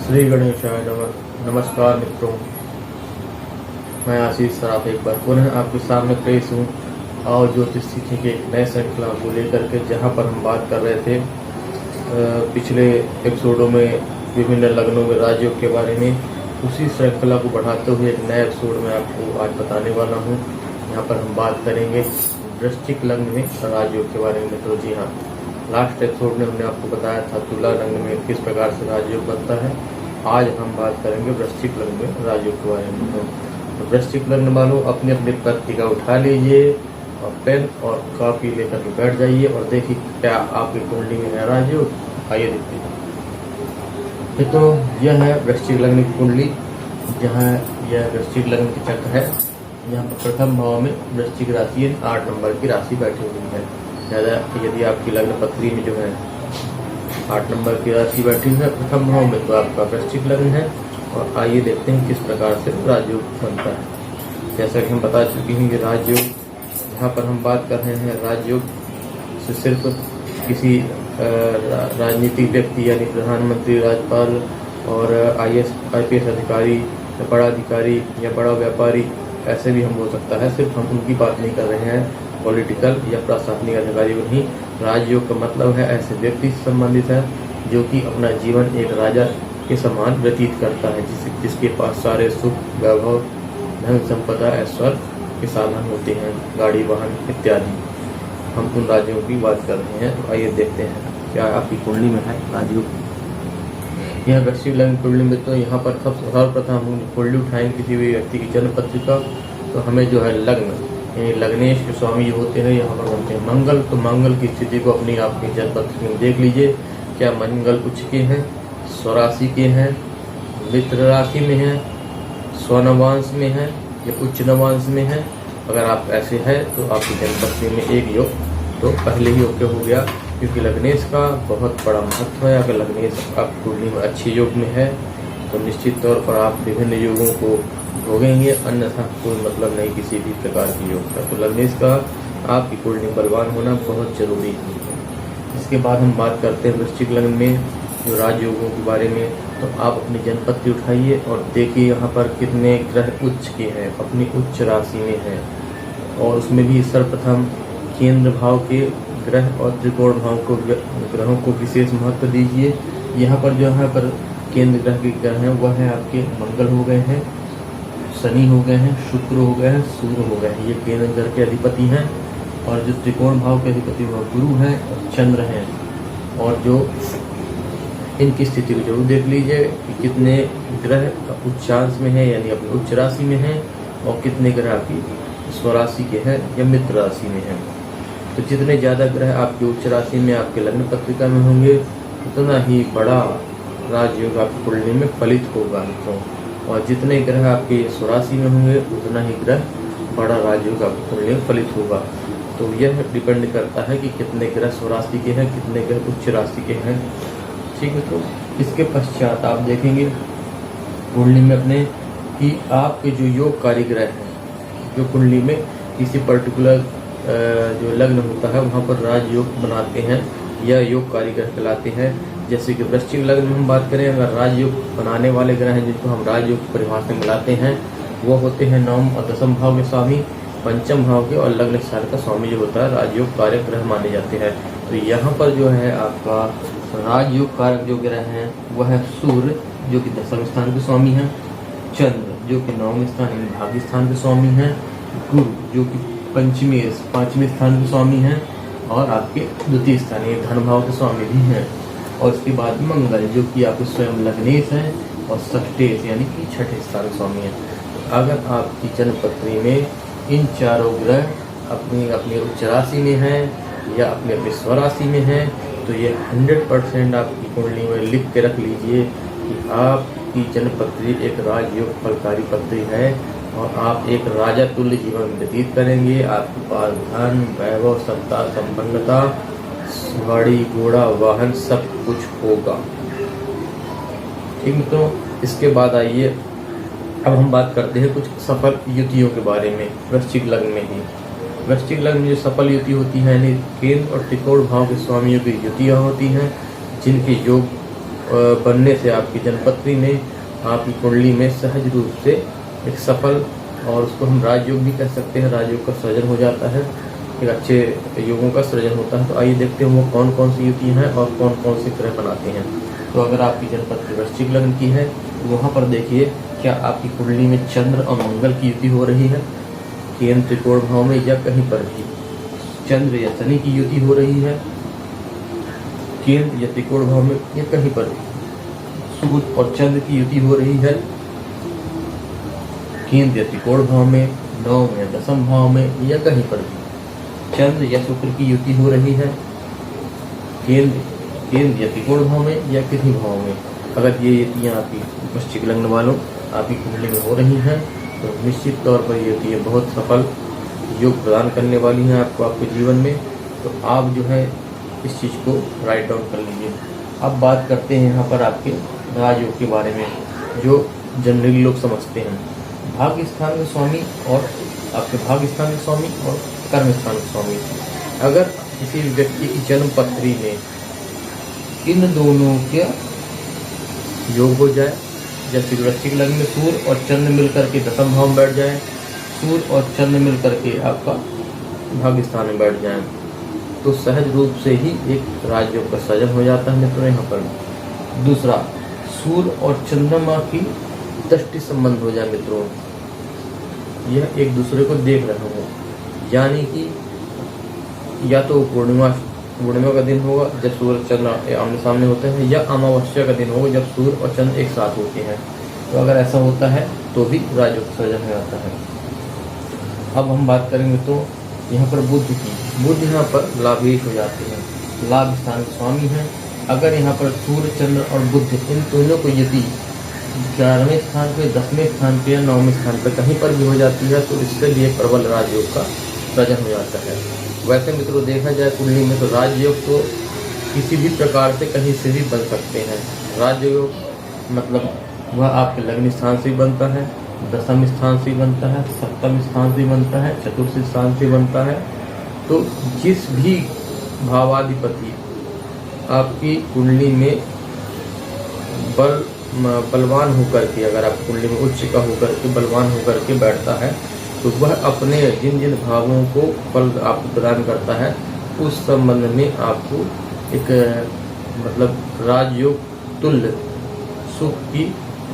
श्री गणेशाय नमः। नमस्कार मित्रों, मैं आशीष सराफ एक बार पुनः आपके सामने पेश हूँ और ज्योतिष सीखने के एक नए श्रृंखला को लेकर के, जहाँ पर हम बात कर रहे थे पिछले एपिसोडों में विभिन्न लग्नों में राजयोग के बारे में। उसी श्रृंखला को बढ़ाते हुए एक नए एपिसोड में आपको आज बताने वाला हूँ। यहाँ पर हम बात करेंगे वृश्चिक लग्न में राजयोग के बारे में। तो जी हाँ, लास्ट एपिसोड में हमने आपको बताया था तुला लग्न में किस प्रकार से राजयोग बनता है। आज हम बात करेंगे वृश्चिक लग्न में राजयोग के बारे में। तो वृश्चिक लग्न वालों अपनी अपनी पत्रिका उठा लीजिए और पेन और कॉपी लेकर के बैठ जाइए और देखिए क्या आपकी कुंडली में है राजयोग। आइए देखते हैं। तो यह है वृश्चिक लग्न की कुंडली, जहाँ यह वृश्चिक लग्न की चक्र है। यहाँ पर प्रथम भाव में वृश्चिक राशि 8 नंबर की राशि बैठी हुई है। यदि आपकी लग्न पत्री में जो है 8 नंबर की राशि बैठी है प्रथम भाव में, तो आपका वृश्चिक लग्न है। और आइए देखते हैं किस प्रकार से राजयोग बनता है। जैसा कि हम बता चुके हैं कि राजयोग, यहाँ पर हम बात कर रहे हैं राजयोग से सिर्फ किसी राजनीतिक व्यक्ति यानी प्रधानमंत्री, राज्यपाल और IPS अधिकारी या बड़ा अधिकारी या बड़ा व्यापारी, ऐसे भी हम हो सकता है। सिर्फ हम उनकी बात नहीं कर रहे हैं, पॉलिटिकल या प्रशासनिक अधिकारी नहीं। राजयोग का मतलब है ऐसे व्यक्ति से संबंधित है जो कि अपना जीवन एक राजा के समान व्यतीत करता है, जिसके पास सारे सुख, वैभव, धन संपदा, ऐश्वर्य के साधन होते हैं, गाड़ी, वाहन इत्यादि। हम उन राज्यों की बात कर रहे हैं। तो आइए देखते हैं क्या आपकी कुंडली में है राजयोग। यह वृश्चिक लग्न कुंडली में, तो यहाँ पर सर्वप्रथम हम कुंडली उठाएंगे किसी भी व्यक्ति की जन्म पत्रिका। तो हमें जो है लग्न लग्नेश के स्वामी जो होते हैं यहाँ पर बनते हैं मंगल। तो मंगल की स्थिति को अपनी आपकी जन्म पत्रिका में देख लीजिए, क्या मंगल उच्च के हैं, स्वराशि के हैं, मित्र राशि में है, स्वनवांश में है या उच्च नवांश में है। अगर आप ऐसे हैं तो आपकी जन्म पत्रिका में एक योग तो पहले ही ओके हो गया, क्योंकि लग्नेश का बहुत बड़ा महत्व है। अगर लग्नेश आप कुंडली में अच्छे योग में है तो निश्चित तौर पर आप विभिन्न योगों को भोगेंगे, अन्यथा कोई मतलब नहीं किसी भी प्रकार की योग का। तो लग्नेश का आपकी कुंडली बलवान होना बहुत जरूरी है। इसके बाद हम बात करते हैं वृश्चिक लग्न में जो राजयोगों के बारे में। तो आप अपनी जन्मपत्ति उठाइए और देखिए यहाँ पर कितने ग्रह उच्च के हैं, अपनी उच्च राशि में है। और उसमें भी सर्वप्रथम केंद्र भाव के ग्रह और त्रिकोण भाव को ग्रहों को विशेष महत्व दीजिए। यहाँ पर जो यहाँ पर केंद्र ग्रह के ग्रह हैं वह है आपके मंगल हो गए हैं, शनि हो गए हैं, शुक्र हो गए हैं, सूर्य हो गए हैं, ये केंद्र ग्रह के अधिपति हैं। और जो त्रिकोण भाव के अधिपति वह गुरु हैं और चंद्र हैं। और जो इनकी स्थिति को जरूर देख लीजिए कि कितने ग्रह उच्चांश में है यानी अपनी उच्च राशि में है और कितने ग्रह आपकी स्वराशि के हैं या मित्र राशि में है। तो जितने ज़्यादा ग्रह आपकी उच्च राशि में आपके लग्न पत्रिका में होंगे उतना ही बड़ा राजयोग आपकी कुंडली में फलित होगा। और जितने ग्रह आपके स्वराशि में होंगे उतना ही ग्रह बड़ा राजयोग आपकी कुंडली में फलित होगा। तो यह डिपेंड करता है कि कितने ग्रह स्वराशि के हैं, कितने ग्रह उच्च राशि के हैं। ठीक है, तो इसके पश्चात आप देखेंगे कुंडली में अपने कि आपके जो योगकारी ग्रह हैं, जो कुंडली में किसी पर्टिकुलर जो लग्न होता है वहाँ पर राजयोग बनाते हैं या योगकारी ग्रह कहलाते हैं। जैसे कि वृश्चिक लग्न में हम बात करें, अगर राजयोग बनाने वाले ग्रह हैं जिनको हम राजयोग की परिभाषा में मिलाते हैं वो होते हैं 9 और 10 भाव के स्वामी, पंचम भाव के और लग्न स्थान का स्वामी जो होता है राजयोग कारक ग्रह माने जाते हैं। तो यहाँ पर जो है आपका राजयोग कारक जो ग्रह हैं वह है सूर्य जो कि 10वें स्थान के स्वामी हैं, चंद्र जो कि 9वें स्थान यानी भाग्य स्थान के स्वामी हैं, गुरु जो कि 5वें स्थान के स्वामी हैं और आपके द्वितीय स्थान यानी धन भाव के स्वामी भी हैं। और उसके बाद मंगल जो कि आपके स्वयं लग्नेश हैं और षष्ठेश यानी कि 6ठे स्थान के स्वामी हैं। तो अगर आपकी जन्मपत्री में इन चारों ग्रह अपनी अपनी उच्च राशि में हैं या अपने अपने स्वराशि में हैं तो ये 100% आपकी कुंडली में लिख के रख लीजिए कि आपकी जन्मपत्री एक राजयोग फलकारी पत्री है और आप एक राजा तुल्य जीवन व्यतीत करेंगे। आपके पास धन, वैभव, सत्ता, संपन्नता, गाड़ी, घोड़ा, वाहन सब कुछ होगा। ठीक है, तो इसके बाद आइए अब हम बात करते हैं कुछ सफल युतियों के बारे में वृश्चिक लग्न में ही। वृश्चिक लग्न में जो सफल युति होती है यानी केंद्र और त्रिकोण भाव के स्वामियों की युतियाँ होती हैं, जिनके योग बनने से आपकी जन्मपत्री में, आपकी कुंडली में सहज रूप से एक सफल, और उसको हम राजयोग भी कह सकते हैं, राजयोग का सृजन हो जाता है, एक अच्छे योगों का सृजन होता है। तो आइए देखते हैं वो कौन कौन सी युति हैं और कौन कौन से ग्रह बनाते हैं। तो अगर आपकी जन्मपत्री वृश्चिक लग्न की है तो वहाँ पर देखिए क्या आपकी कुंडली में चंद्र और मंगल की युति हो रही है, केंद्र त्रिकोण भाव में, या कहीं पर भी चंद्र या शनि की युति हो रही है केंद्र या त्रिकोण भाव में, या कहीं पर भी सूर्य और चंद्र की युति हो रही है केंद्र या त्रिकोण भाव में, नवम या दसम भाव में, या कहीं पर भी चंद्र या शुक्र की युति हो रही है केंद्र या त्रिकोण भाव में, या किसी भाव में। अगर ये युतियाँ आपकी वृश्चिक लग्न वालों आपकी कुंडली में हो रही हैं तो निश्चित तौर पर ये युतियाँ बहुत सफल योग प्रदान करने वाली हैं आपको, आपके जीवन में। तो आप जो है इस चीज़ को राइट डाउन कर लीजिए। अब बात करते हैं यहाँ पर आपके राजयोग के बारे में, जो जनरली लोग समझते हैं। भाग्य स्थान के स्वामी और आपके भाग्य स्थान के स्वामी और कर्म स्थान के स्वामी, अगर किसी व्यक्ति की जन्म पत्री में इन दोनों के योग हो जाए, जैसे वृश्चिक लग्न में सूर्य और चंद्र मिलकर के दसम भाव में बैठ जाए, सूर्य और चंद्र मिलकर के आपका भाग्य स्थान में बैठ जाए, तो सहज रूप से ही एक राजयोग का सृजन हो जाता है मित्रों। यहाँ पर दूसरा, सूर्य और चंद्रमा की दृष्टि संबंध हो जाए मित्रों, यह एक दूसरे को देख रहे हो, यानी कि या तो पूर्णिमा का दिन होगा जब सूर्य चंद्र आमने सामने होते हैं, या अमावस्या का दिन होगा जब सूर्य और चंद्र एक साथ होते हैं। तो अगर ऐसा होता है तो भी राजयोग सृजन हो जाता है। अब हम बात करेंगे तो यहाँ पर बुध की, बुध यहाँ पर लाभेश हो जाते हैं, लाभ स्थान के स्वामी हैं। अगर यहाँ पर सूर्य चंद्र और बुध इन दोनों को यदि 11वें स्थान पे, 10वें स्थान पे या 9वें स्थान पे कहीं पर भी हो जाती है तो इससे भी एक प्रबल राजयोग का सृजन हो जाता है। वैसे मित्रों देखा जाए कुंडली में तो राजयोग तो किसी भी प्रकार से कहीं से भी बन सकते हैं। राजयोग मतलब वह आपके लग्न स्थान से बनता है, दसम स्थान से बनता है, सप्तम स्थान से बनता है, चतुर्थ स्थान से बनता है। तो जिस भी भावाधिपति आपकी कुंडली में बलवान होकर के, अगर आप कुंडली में उच्च का होकर के बलवान होकर के बैठता है तो वह अपने जिन जिन भावों को फल आपको प्रदान करता है उस संबंध में आपको एक मतलब राजयोग तुल्य सुख की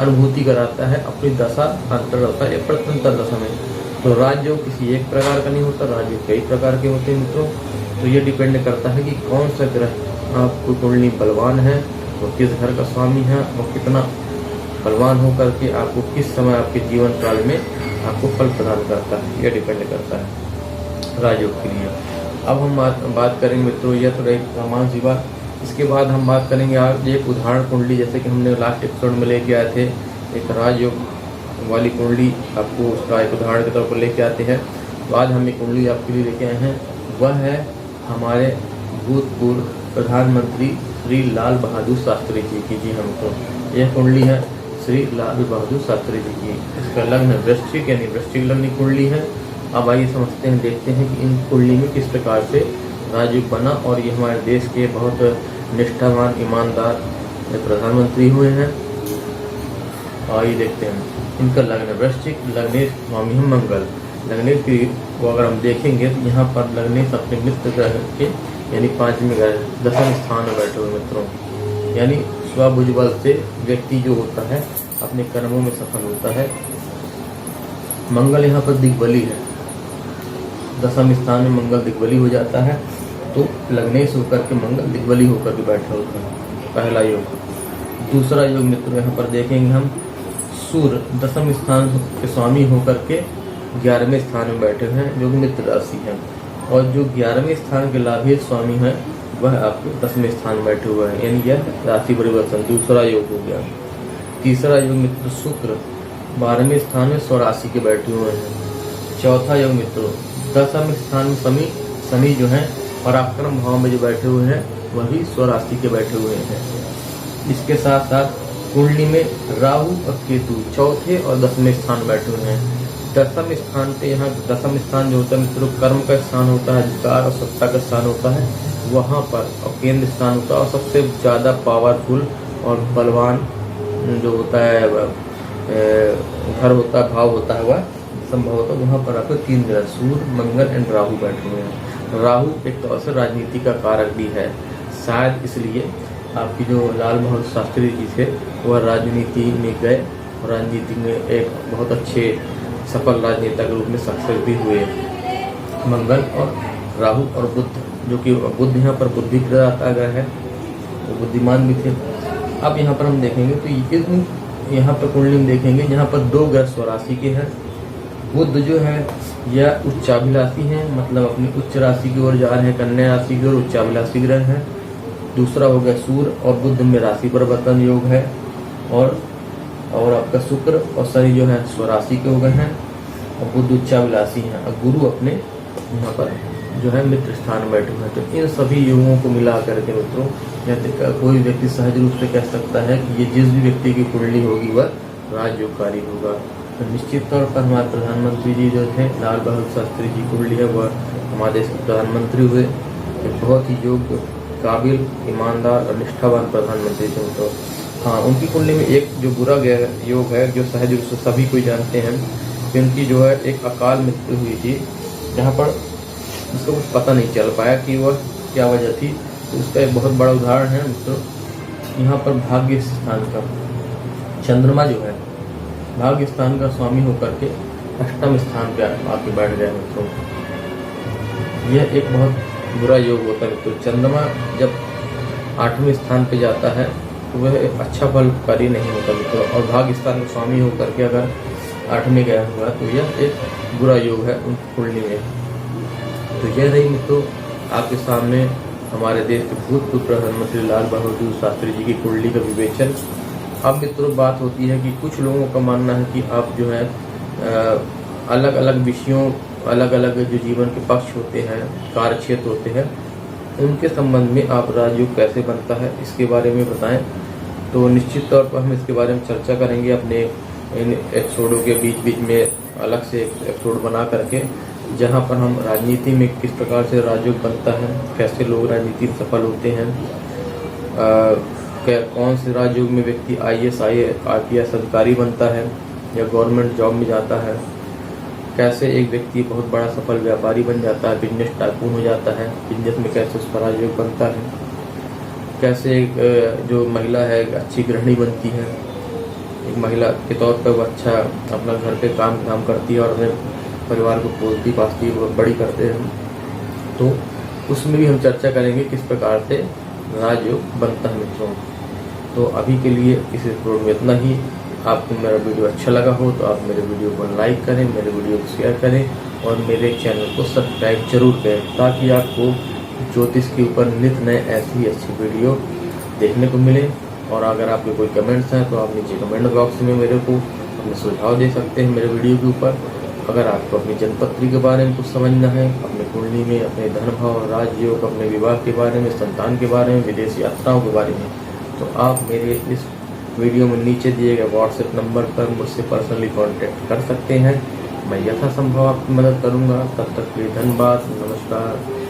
अनुभूति कराता है अपनी दशा, अंतर्दशा या प्रत्यंतर दशा में। तो राजयोग किसी एक प्रकार का नहीं होता, राजयोग कई प्रकार के होते हैं मित्रों। तो ये डिपेंड करता है कि कौन सा ग्रह आपको कुंडली बलवान है, वो किस घर का स्वामी है, वो कितना बलवान होकर के आपको किस समय आपके जीवन काल में आपको फल प्रदान करता है, यह डिपेंड करता है राजयोग के लिए। अब हम बात करेंगे मित्रों, यह तो एक सामान्य सी बात। इसके बाद हम बात करेंगे आज एक उदाहरण कुंडली, जैसे कि हमने लास्ट एपिसोड में लेके आए थे एक राजयोग वाली कुंडली, आपको उसका एक उदाहरण के तौर पर लेके आते हैं। तो आज हम एक कुंडली आपके लिए लेके आए हैं, वह है हमारे भूतपूर्व प्रधानमंत्री श्री लाल बहादुर शास्त्री जी की। जी हम तो यह कुंडली है श्री लाल बहादुर शास्त्री जी की। इसका लग्न वृश्चिक यानी वृश्चिक लग्न कुंडली है। अब आइए समझते हैं, देखते हैं कि इन कुंडली में किस प्रकार से राजयोग बना, और ये हमारे देश के बहुत निष्ठावान ईमानदार प्रधानमंत्री हुए हैं। आइए देखते हैं, इनका लग्न वृश्चिक, लग्नेश स्वामी है मंगल। लग्नेश की को अगर हम देखेंगे तो यहाँ पर लग्नेश अपने मित्र ग्रह के यानी 5वें ग्रह दसम स्थान में बैठे हुए मित्रों, यानी स्वभुजबल से व्यक्ति जो होता है अपने कर्मों में सफल होता है। मंगल यहाँ पर दिग्बली है, दसम स्थान में मंगल दिग्बली हो जाता है, तो लग्नेश होकर के मंगल दिग्बली होकर के बैठा होता है, पहला योग। दूसरा योग मित्रों यहाँ पर देखेंगे हम, सूर्य दसम स्थान के स्वामी होकर के 11वें स्थान में बैठे हैं जो कि मित्र राशि है, और जो 11वें स्थान के लाभेश स्वामी हैं वह आपके 10वें स्थान में बैठे हुए हैं, यानी यह राशि परिवर्तन दूसरा योग हो गया। तीसरा योग मित्र शुक्र 12वें स्थान में स्वराशि के बैठे हुए हैं। चौथा योग मित्रों दसम स्थान में शनि जो है पराक्रम भाव में जो बैठे हुए हैं वही स्वराशि के बैठे हुए हैं। इसके साथ साथ कुंडली में राहु और केतु चौथे और 10वें स्थान बैठे हुए हैं। दसम स्थान पे, यहाँ दसम स्थान जो होता है मित्रों कर्म का स्थान होता है, अधिकार और सत्ता का स्थान होता है, वहाँ पर और केंद्र स्थान होता है, और सबसे ज़्यादा पावरफुल और बलवान जो होता है घर होता है, भाव होता है, वह संभव होता है। वहाँ पर आपको 3 ग्रह सूर्य, मंगल एंड राहु बैठे हुए हैं। राहु एक तरह से राजनीति का कारक भी है, शायद इसलिए आपकी जो लाल बहादुर शास्त्री जी थे वह राजनीति में गए और राजनीति में एक बहुत अच्छे सफल राजनेता के रूप में सक्सेस भी हुए। मंगल और राहु और बुध, जो कि बुध यहाँ पर बुद्धि प्रदाता ग्रह है, वो बुद्धिमान भी थे। अब यहाँ पर हम देखेंगे तो यहाँ पर कुंडली में देखेंगे जहाँ पर 2 ग्रह स्वराशि के हैं। बुध जो है यह उच्चाभिलाषी है, मतलब अपनी उच्च राशि की ओर जा रहे हैं, कन्या राशि की ओर उच्चाभिलाषी ग्रह है। दूसरा हो गया सूर्य और बुध में राशि परिवर्तन योग है, और आपका शुक्र और शनि जो है स्वराशि के हो गए हैं और बुध उच्चाभिलाषी हैं, और गुरु अपने यहाँ पर जो है मित्र स्थान में बैठे हुए हैं। तो इन सभी योगों को मिला करके मित्रों कोई व्यक्ति सहज रूप से कह सकता है कि ये जिस भी व्यक्ति की कुंडली होगी वह राजयोगकारी होगा। तो निश्चित तौर पर हमारे प्रधानमंत्री जी जो थे लाल बहादुर शास्त्री जी कुंडली है वह हमारे देश के प्रधानमंत्री हुए। एक बहुत ही योग्य, काबिल, ईमानदार और निष्ठावान प्रधानमंत्री थे। तो हाँ, उनकी कुंडली में एक जो बुरा योग है जो सहज रूप से सभी कोई जानते हैं कि उनकी जो है एक अकाल मृत्यु हुई थी, जहाँ पर उसको कुछ पता नहीं चल पाया कि वह क्या वजह थी। तो उसका एक बहुत बड़ा उदाहरण है मित्रों, यहाँ पर भाग्य स्थान का चंद्रमा जो है भाग्य स्थान का स्वामी होकर के 8वें स्थान पर आके बैठ गया मित्रों। यह एक बहुत बुरा योग होता है मित्रों। चंद्रमा जब 8वें स्थान पे जाता है तो वह अच्छा फलकारी नहीं होता मित्रों, और भाग्य स्थान का स्वामी होकर के अगर 8वें गया हुआ तो यह एक बुरा योग है उनकी कुंडली में। तो यह रही मित्रों आपके सामने हमारे देश के भूतपूर्व प्रधानमंत्री लाल बहादुर शास्त्री जी की कुंडली का विवेचन। अब मित्रों बात होती है कि कुछ लोगों का मानना है कि आप जो है अलग अलग विषयों, अलग अलग जो जीवन के पक्ष होते हैं, कार्य क्षेत्र होते हैं, उनके संबंध में आप राजयोग कैसे बनता है इसके बारे में बताएं। तो निश्चित तौर पर हम इसके बारे में चर्चा करेंगे अपने इन एपिसोडों के बीच में अलग से एपिसोड बना करके, जहां पर हम राजनीति में किस प्रकार से राजयोग बनता है, कैसे लोग राजनीति में सफल होते हैं, कौन से राजयोग में व्यक्ति IAS IPS अधिकारी बनता है या गवर्नमेंट जॉब में जाता है, कैसे एक व्यक्ति बहुत बड़ा सफल व्यापारी बन जाता है, बिजनेस टाइकून हो जाता है, बिजनेस में कैसे उस पर राजयोग बनता है, कैसे एक जो महिला है एक अच्छी गृहिणी बनती है, एक महिला के तौर पर वो अच्छा अपना घर पे काम करती है और अपने परिवार को पोसती पालती बड़ी करते हैं। तो उसमें भी हम चर्चा करेंगे किस प्रकार से राजयोग बनता है मित्रों। तो अभी के लिए इस एपिसोड में इतना ही। आपको मेरा वीडियो अच्छा लगा हो तो आप मेरे वीडियो को लाइक करें, मेरे वीडियो को शेयर करें और मेरे चैनल को सब्सक्राइब जरूर करें, ताकि आपको ज्योतिष के ऊपर नित नए ऐसी अच्छी वीडियो देखने को मिले। और अगर आपके कोई कमेंट्स हैं तो आप नीचे कमेंट बॉक्स में मेरे को अपने सुझाव दे सकते हैं मेरे वीडियो के ऊपर। अगर आपको अपनी जन्मपत्री के बारे में कुछ समझना है, अपने कुंडली में अपने धन भाव, राजयोग, अपने विवाह के बारे में, संतान के बारे में, विदेश यात्राओं के बारे में, तो आप मेरे इस वीडियो में नीचे दिए गए व्हाट्सएप नंबर पर मुझसे पर्सनली कांटेक्ट कर सकते हैं। मैं यथासंभव आपकी मदद करूंगा। तब तक के लिए धन्यवाद, नमस्कार।